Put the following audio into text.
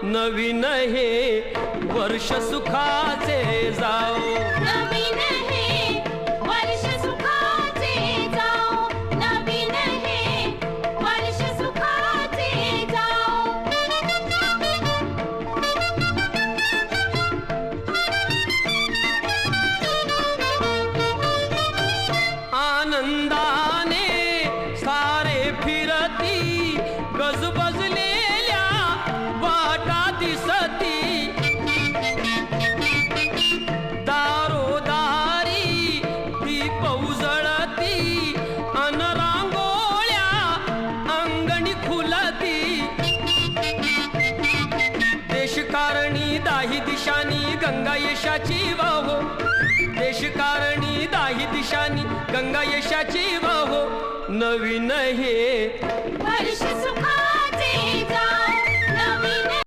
नवीन हे वर्ष सुखाचे जाओ, नवीन हे वर्ष सुखाचे जाओ, नवीन हे वर्ष सुखाचे जाओ. आनंदाने सारे फिरती, गजबजलेल्या वाटा दिसती, दारोदारी दीप उजळती, अन रांगोळ्या अंगणी खुलती. देशकारणी दाही दिशानी गंगा यशाची वाहो, देशकारणी दाही दिशानी गंगा यशाची वाहो. नवीन हे